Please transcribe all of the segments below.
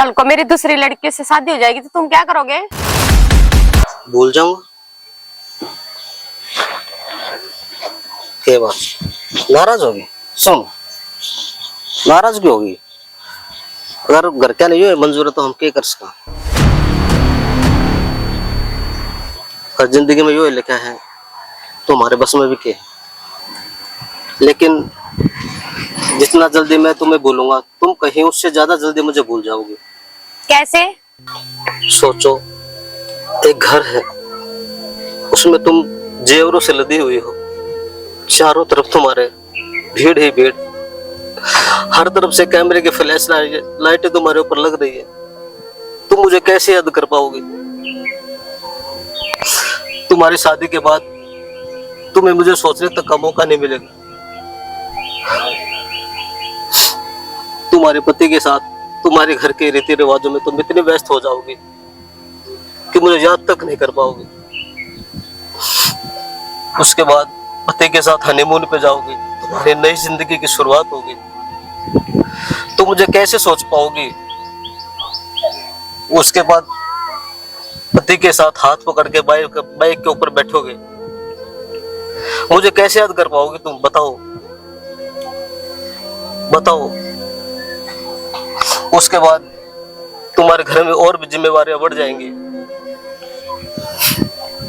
कल को मेरी दूसरी लड़की से शादी हो जाएगी तो तुम क्या करोगे? भूल जाऊंगा। क्या बात, नाराज होगी? सुन, नाराज क्यों होगी? अगर घर क्या नहीं हो मंजूर है तो हम क्या कर सकते? हर जिंदगी में यो लिखा है तो हमारे बस में भी क्या है। लेकिन जितना जल्दी मैं तुम्हें भूलूंगा तुम कहीं उससे ज्यादा जल्दी मुझे भूल जाओगी। कैसे? सोचो, एक घर है, उसमें तुम जेवरों से लदी हुई हो, चारों तरफ तुम्हारे भीड़ ही भीड़, हर तरफ से कैमरे की फ्लैश लाइटें तुम्हारे ऊपर लग रही है। तुम मुझे कैसे याद कर पाओगे? तुम्हारी शादी के बाद तुम्हें मुझे सोचने तक का मौका नहीं मिलेगा। तुम्हारे पति के साथ तुम्हारे घर के रीति रिवाजों में तुम इतने व्यस्त हो जाओगे कि मुझे याद तक नहीं कर पाओगे। उसके बाद पति के साथ हनीमून पे जाओगे, तुम्हारी नई जिंदगी की शुरुआत होगी। तुम मुझे कैसे सोच पाओगी? उसके बाद पति के साथ हाथ पकड़ के बाइक के ऊपर बैठोगे, मुझे कैसे याद कर पाओगे तुम? बताओ बताओ। उसके बाद तुम्हारे घर में और भी जिम्मेवारियां बढ़ जाएंगी,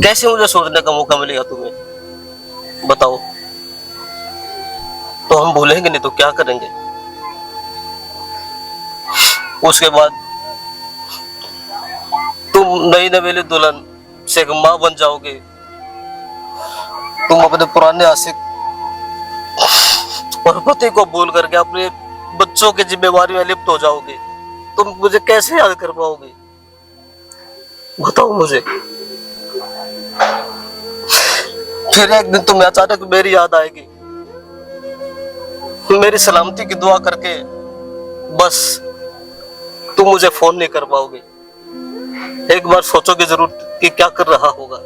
कैसे मुझे सोचने का मौका मिलेगा तुम्हें? बताओ। तो हम भूलेंगे नहीं तो क्या करेंगे? उसके बाद तुम नई नवेली दुल्हन से एक मां बन जाओगे। तुम अपने पुराने आशिक और पति को भूल करके अपने बच्चों की जिम्मेवारी में लिप्त हो जाओगे। तुम मुझे कैसे याद कर पाओगे? बताओ मुझे। फिर एक दिन तुम्हें अचानक मेरी याद आएगी, मेरी सलामती की दुआ करके बस तुम मुझे फोन नहीं कर पाओगे। एक बार सोचोगे जरूर कि क्या कर रहा होगा,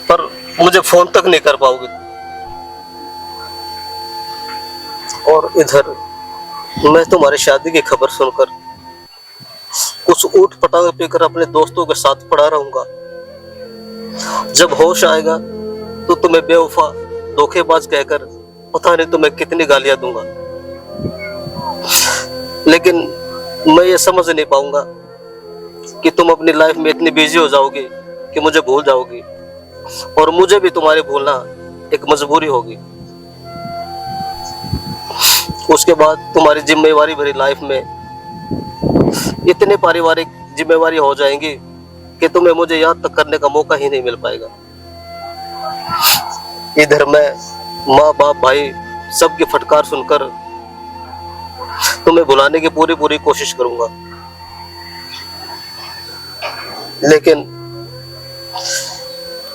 पर मुझे फोन तक नहीं कर पाओगे। और इधर मैं तुम्हारी शादी की खबर सुनकर कुछ ऊट पटांग पीकर अपने दोस्तों के साथ पड़ा रहूंगा। जब होश आएगा तो तुम्हें बेवफा धोखेबाज कहकर पता नहीं तुम्हें कितनी गालियां दूंगा, लेकिन मैं ये समझ नहीं पाऊंगा कि तुम अपनी लाइफ में इतनी बिजी हो जाओगी कि मुझे भूल जाओगी, और मुझे भी तुम्हारी भूलना एक मजबूरी होगी। उसके बाद तुम्हारी जिम्मेवारी भरी लाइफ में इतनी पारिवारिक जिम्मेवारी हो जाएंगी कि तुम्हें मुझे याद तक करने का मौका ही नहीं मिल पाएगा। इधर मैं माँ बाप भाई सबकी फटकार सुनकर तुम्हें भुलाने की पूरी पूरी कोशिश करूंगा, लेकिन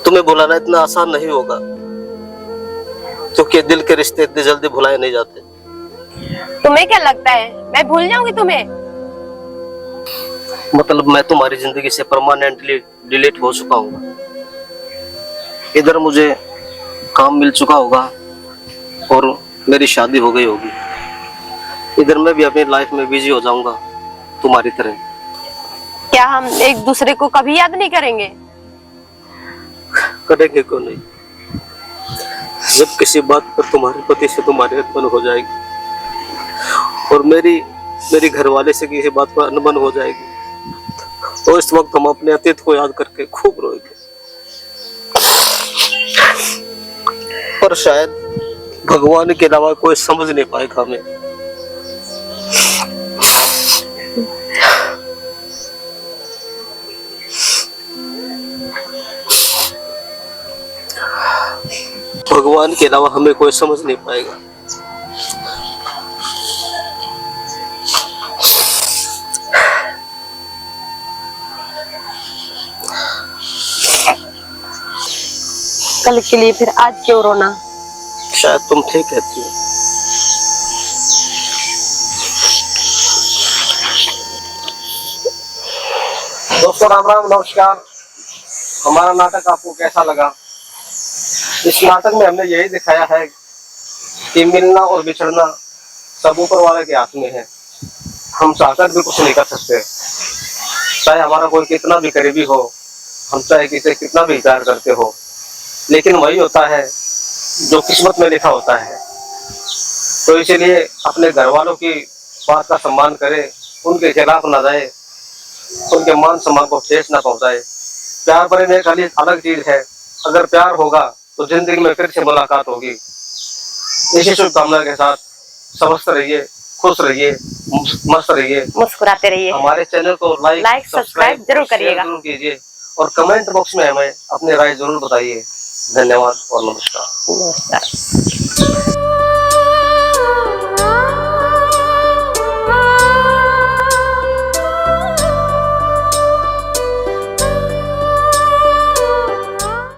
तुम्हें भुलाना इतना आसान नहीं होगा, क्योंकि दिल के रिश्ते इतनी जल्दी भुलाए नहीं जाते। तुम्हें क्या लगता है मैं भूल जाऊंगी तुम्हें? मतलब मैं तुम्हारी जिंदगी से परमानेंटली डिलीट हो चुका हूँ। इधर मुझे काम मिल चुका होगा और मेरी शादी हो गई होगी। इधर मैं भी अपनी लाइफ में बिजी हो जाऊंगा तुम्हारी तरह। क्या हम एक दूसरे को कभी याद नहीं करेंगे? करेंगे क्यों नहीं? जब किसी बात पर तुम्हारे पति से तुम्हारी अनबन हो जाएगी और मेरी घरवाले से किसी बात पर अनबन हो जाएगी, तो इस वक्त हम अपने अतीत को याद करके खूब रोएंगे। पर शायद भगवान के अलावा कोई समझ नहीं पाएगा हमें। भगवान के अलावा हमें कोई समझ नहीं पाएगा। कल के लिए फिर आज क्यों रोना? शायद तुम ठीक कहती हो। दोस्तों राम राम, नमस्कार। हमारा नाटक आपको कैसा लगा? इस नाटक में हमने यही दिखाया है कि मिलना और बिछड़ना सब ऊपर वाले के हाथ में है। हम चाहकर भी कुछ नहीं कर सकते, चाहे हमारा कोई कितना भी करीबी हो, हम चाहे किसे कितना भी प्यार करते हो, लेकिन वही होता है जो किस्मत में लिखा होता है। तो इसलिए अपने घर वालों की बात का सम्मान करें, उनके खिलाफ ना जाए, उनके मान सम्मान को ठेस ना पहुंचाए। प्यार प्रेम एक अलग चीज है, अगर प्यार होगा तो जिंदगी में फिर से मुलाकात होगी। इसी शुभकामना के साथ स्वस्थ रहिए, खुश रहिए, मस्त रहिए, मुस्कुराते रहिए। हमारे चैनल को लाइक सब्सक्राइब जरूर करिएगा, जरूर कीजिए और कमेंट बॉक्स में हमें अपनी राय जरूर बताइए। धन्यवाद और नमस्कार। नमस्कार।